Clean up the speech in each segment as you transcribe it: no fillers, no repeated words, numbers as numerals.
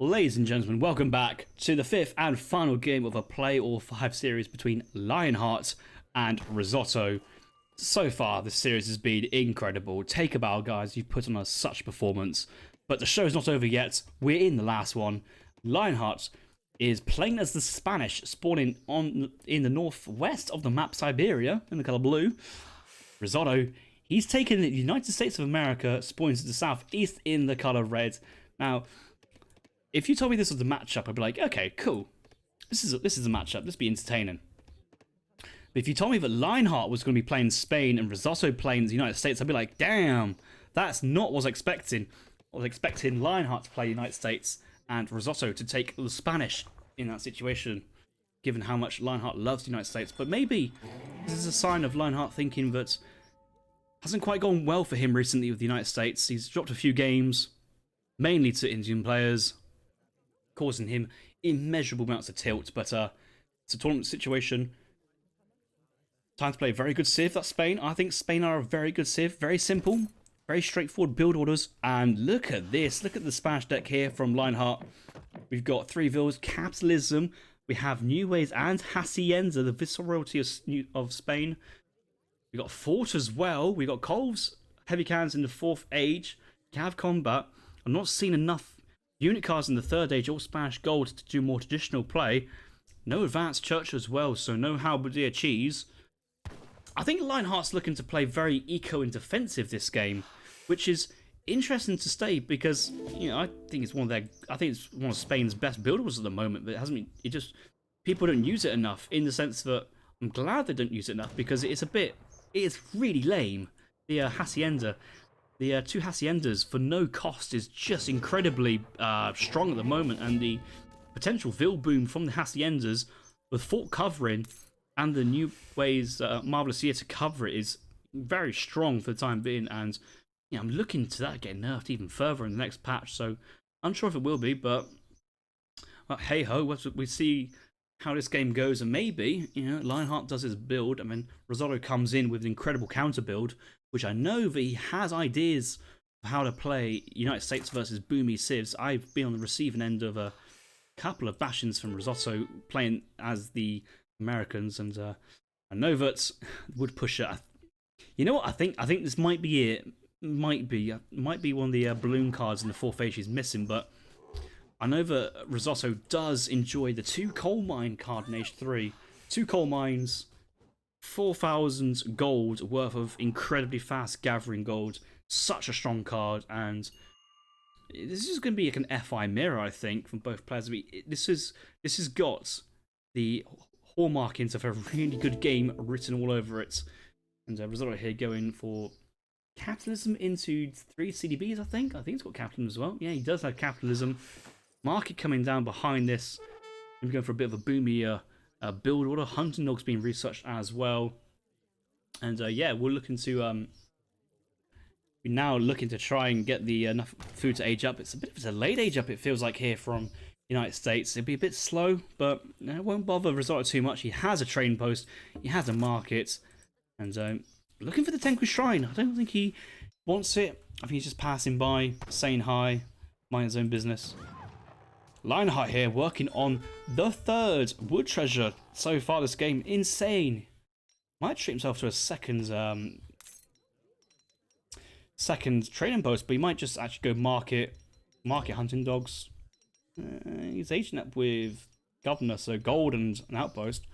Ladies and gentlemen, welcome back to the fifth and final game of a Play All 5 series between Lionheart and Risotto. So far, this series has been incredible. Take a bow, guys. You've put on such a performance. But the show's not over yet. We're in the last one. Lionheart is playing as the Spanish, spawning in the northwest of the map Siberia, in the colour blue. Risotto, he's taken the United States of America, spawning to the southeast in the colour red. Now, if you told me this was the matchup, I'd be like, okay, cool. This is a matchup. This be entertaining. But if you told me that Lionheart was going to be playing Spain and Risotto playing the United States, I'd be like, damn, that's not what I was expecting. I was expecting Lionheart to play the United States and Risotto to take the Spanish in that situation, given how much Lionheart loves the United States. But maybe this is a sign of Lionheart thinking that hasn't quite gone well for him recently with the United States. He's dropped a few games, mainly to Indian players, causing him immeasurable amounts of tilt, but it's a tournament situation. Time to play a very good Civ, that's Spain. I think Spain are a very good Civ, very simple, very straightforward build orders, and look at this, look at the Spanish deck here from Lionheart. We've got 3 villas, capitalism, we have New Ways and Hacienda, the viceroyalty of Spain. We've got Fort as well, we've got Colves, heavy cannons in the 4th age, Cav combat. I'm not seeing enough unit cards in the 3rd age, all Spanish gold to do more traditional play. No advanced church as well, so no halberdier cheese. I think Lionheart's looking to play very eco and defensive this game, which is interesting to state because I think it's one of Spain's best buildables at the moment, but it hasn't been. It just people don't use it enough in the sense that I'm glad they don't use it enough because it is really lame. The Hacienda. The 2 Haciendas for no cost is just incredibly strong at the moment, and the potential Vil boom from the Haciendas with Fort covering and the New Ways Marvelous Year to cover it is very strong for the time being, and I'm looking to that getting nerfed even further in the next patch, so unsure if it will be, but hey ho, we see how this game goes, and maybe Lionheart does his build, and then Risotto comes in with an incredible counter build, which I know that he has ideas of how to play United States versus boomy civs. I've been on the receiving end of a couple of bashings from Risotto playing as the Americans, and I know that would push it. You know what? I think this might be it. Might be one of the balloon cards in the 4th age he's missing, but I know that Risotto does enjoy the 2 coal mine card in age 3. 2 coal mines, 4,000 gold worth of incredibly fast gathering gold. Such a strong card, and this is going to be like an FI mirror, I think, from both players. This has got the hallmarkings of a really good game written all over it. And Risotto here going for capitalism into 3 CDBs, I think. I think it's got capitalism as well. Yeah, he does have capitalism. Market coming down behind this. We're going for a bit of a boomy build order. Hunting dogs being researched as well. And yeah, we're now looking to try and get the enough food to age up. It's a bit of a late age up, it feels like, here from United States. It'd be a bit slow, but it won't bother Risotto too much. He has a train post, he has a market, and looking for the Tenku Shrine. I don't think he wants it. I think he's just passing by, saying hi, minding his own business. Lionheart here working on the 3rd wood treasure so far this game. Insane. Might treat himself to a second trading post, but he might just actually go market hunting dogs. He's aging up with governor, so gold and an outpost.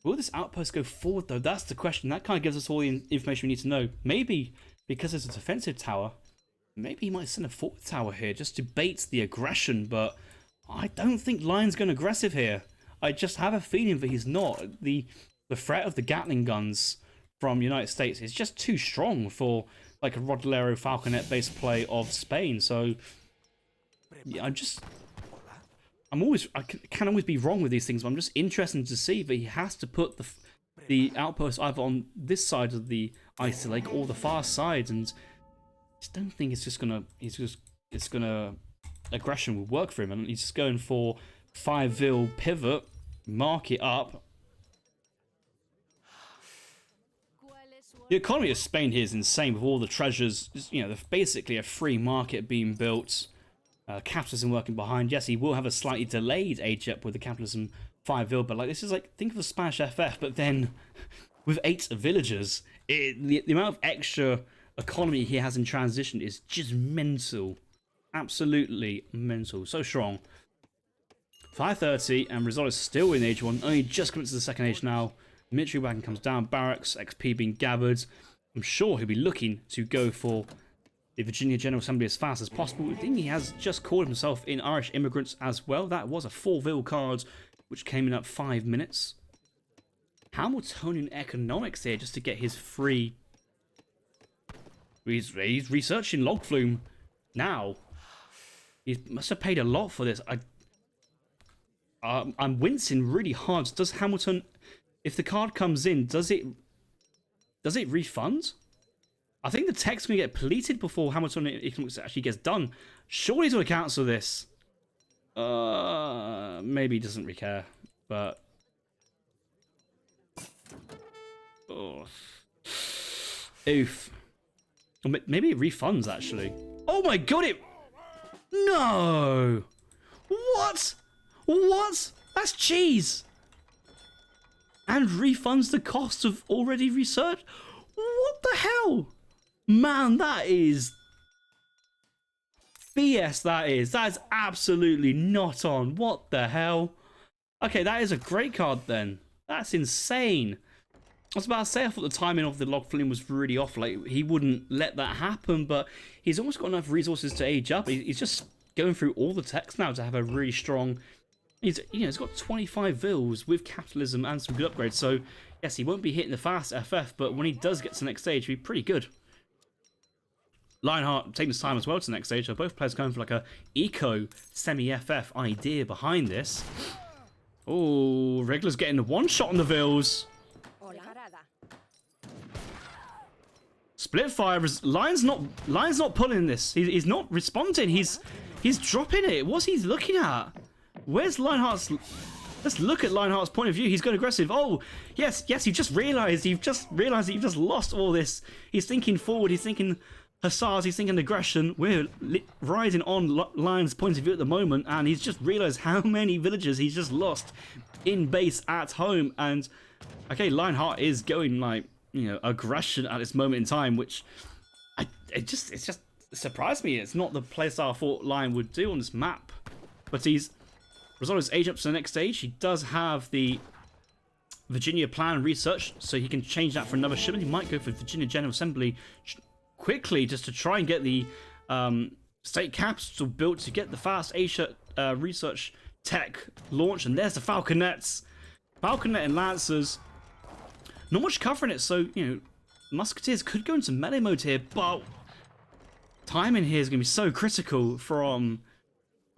Will this outpost go forward though? That's the question. That kind of gives us all the information we need to know. Maybe because it's a defensive tower, maybe he might send a fort tower here just to bait the aggression, but I don't think Lion's going aggressive here. I just have a feeling that he's not. The threat of the Gatling guns from United States is just too strong for like a Rodolero Falconet based play of Spain. So yeah, I can always be wrong with these things, but I'm just interested to see that he has to put the outpost either on this side of the icy lake or the far side, and I just don't think it's gonna aggression will work for him, and he's just going for 5 vil pivot, mark it up. The economy of Spain here is insane with all the treasures. There's basically a free market being built. Capitalism working behind. Yes, he will have a slightly delayed age up with the Capitalism 5 vil, but like this is like, think of the Spanish FF, but then with 8 villagers, the amount of extra economy he has in transition is just mental. Absolutely mental. So strong. 530, and Risotto's still in age 1, only just coming to the second age now. Military wagon comes down, barracks, XP being gathered. I'm sure he'll be looking to go for the Virginia General Assembly as fast as possible. I think he has just called himself in Irish immigrants as well. That was a 4 vil card, which came in at 5 minutes. Hamiltonian economics here just to get his free. He's researching log flume now. He must have paid a lot for this. I'm wincing really hard. Does Hamilton, if the card comes in, does it refund? I think the tech's going to get pleated before Hamiltonian economics actually gets done. Surely he's going to cancel this. Maybe he doesn't really care, but. Oh. Oof. Or maybe it refunds actually. Oh my god! No. What? What? That's cheese. And refunds the cost of already researched. What the hell? Man, that is BS. That is absolutely not on. What the hell? Okay, that is a great card then. That's insane. I was about to say, I thought the timing of the log flume was really off. Like, he wouldn't let that happen, but he's almost got enough resources to age up. He's just going through all the techs now to have a really strong. He's got 25 vils with capitalism and some good upgrades. So yes, he won't be hitting the fast FF, but when he does get to the next stage, he'll be pretty good. Lionheart taking his time as well to the next stage. So both players going for like a eco semi-FF idea behind this. Oh, Regular's getting the one shot on the vils. Splitfire. Lion's not pulling this. He's not responding. He's dropping it. What's he looking at? Where's Lionheart's? Let's look at Lionheart's point of view. He's going aggressive. Oh, yes. You've just realised that you've just lost all this. He's thinking forward. He's thinking hussars. He's thinking aggression. We're riding on Lion's point of view at the moment, and he's just realised how many villagers he's just lost in base at home. And okay, Lionheart is going like, aggression at this moment in time, which it just surprised me. It's not the playstyle I thought Lion would do on this map, but Risotto's age up to the next stage. He does have the Virginia plan research, so he can change that for another shipment. He might go for Virginia General Assembly quickly just to try and get the state capital built to get the fast Asia research tech launch. And there's the Falconets. Falconet and Lancers. Not much cover in it, so, Musketeers could go into melee mode here, but timing here is going to be so critical from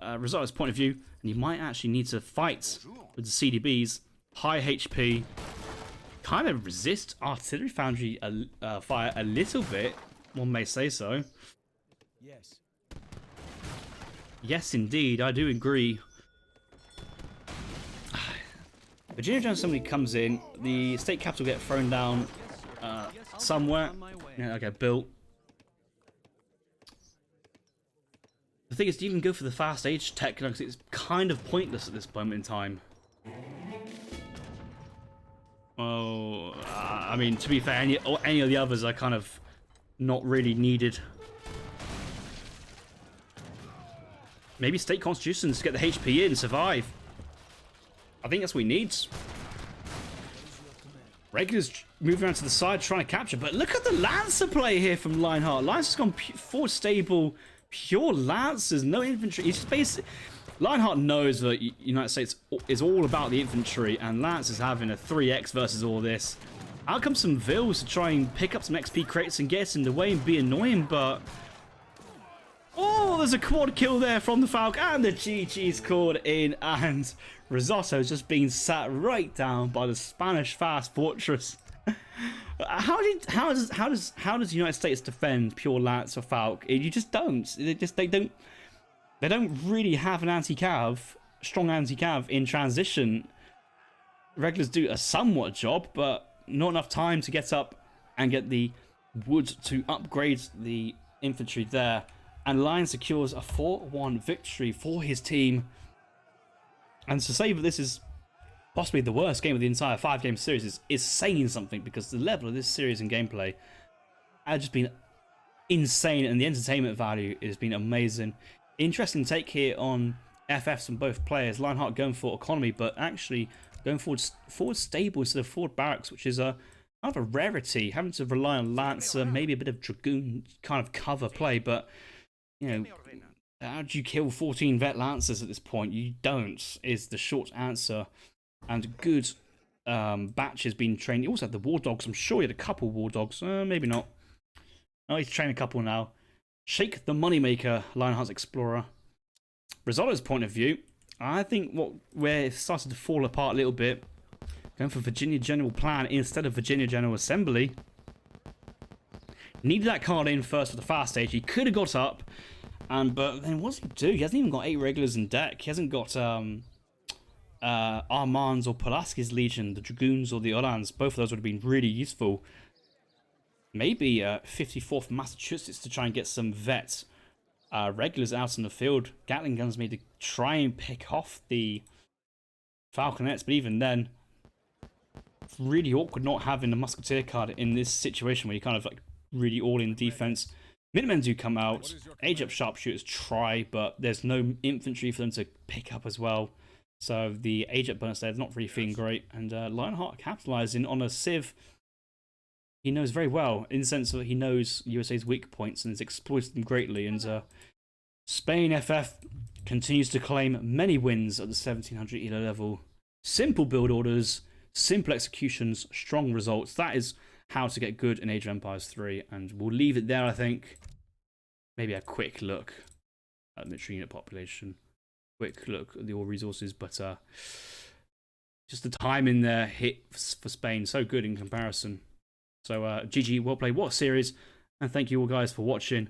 Risotto's point of view. And you might actually need to fight with the CDBs. High HP. Kind of resist artillery foundry fire a little bit. One may say so. Yes. Yes, indeed. I do agree. Virginia General Assembly comes in. The state capital get thrown down somewhere. Yeah, okay, built. The thing is, do you even go for the fast age tech? Because it's kind of pointless at this moment in time. Oh, I mean, to be fair, any of the others are kind of not really needed. Maybe state constitutions to get the HP in and survive. I think that's what he needs. Regular's moving around to the side trying to capture, but look at the Lancer play here from Lionheart. Lancer's gone full stable. Pure Lancers, no infantry. He's just basically. Lionheart knows that United States is all about the infantry, and Lance is having a 3x versus all this. Out comes some Vils to try and pick up some XP crates and get in the way and be annoying, but. Oh, there's a quad kill there from the Falcon, and the GG's called in, and Risotto's just being sat right down by the Spanish fast fortress. How does the United States defend pure Lance or Falc? You just don't. They don't really have an strong anti-cav in transition. Regulars do a somewhat job, but not enough time to get up and get the wood to upgrade the infantry there. And Lion secures a 4-1 victory for his team. And to say that this is possibly the worst game of the entire 5-game series is saying something, because the level of this series and gameplay has just been insane, and the entertainment value has been amazing. Interesting take here on FFs from both players. Lionheart going for economy, but actually going forward stable instead of forward barracks, which is a kind of a rarity, having to rely on Lancer, maybe a bit of Dragoon kind of cover play, but you know, how do you kill 14 vet Lancers at this point? You don't, is the short answer. And good batches being trained. He also had the War Dogs. I'm sure he had a couple War Dogs. Maybe not. Oh, he's trained a couple now. Shake the Moneymaker, Lionheart's Explorer. Risotto's point of view, I think where it started to fall apart a little bit, going for Virginia General Plan instead of Virginia General Assembly. Needed that card in first for the fast stage. He could have got up, but then what does he do? He hasn't even got 8 regulars in deck. He hasn't got Armand's or Pulaski's Legion, the Dragoons or the Orans. Both of those would have been really useful. Maybe 54th Massachusetts to try and get some vet regulars out in the field. Gatling guns maybe to try and pick off the Falconets, but even then, it's really awkward not having a Musketeer card in this situation where you're kind of like really all in defense. Minutemen do come out. Age-up sharpshooters try, but there's no infantry for them to pick up as well. So the age-up bonus there is not really feeling great. And Lionheart capitalizing on a Civ he knows very well, in the sense that he knows USA's weak points and has exploited them greatly. And Spain FF continues to claim many wins at the 1700 ELO level. Simple build orders, simple executions, strong results. That is how to get good in Age of Empires 3. And we'll leave it there, I think. Maybe a quick look at the military unit population. Quick look at the all resources, but just the time in there hit for Spain so good in comparison. So GG, well played, what a series, and thank you all guys for watching.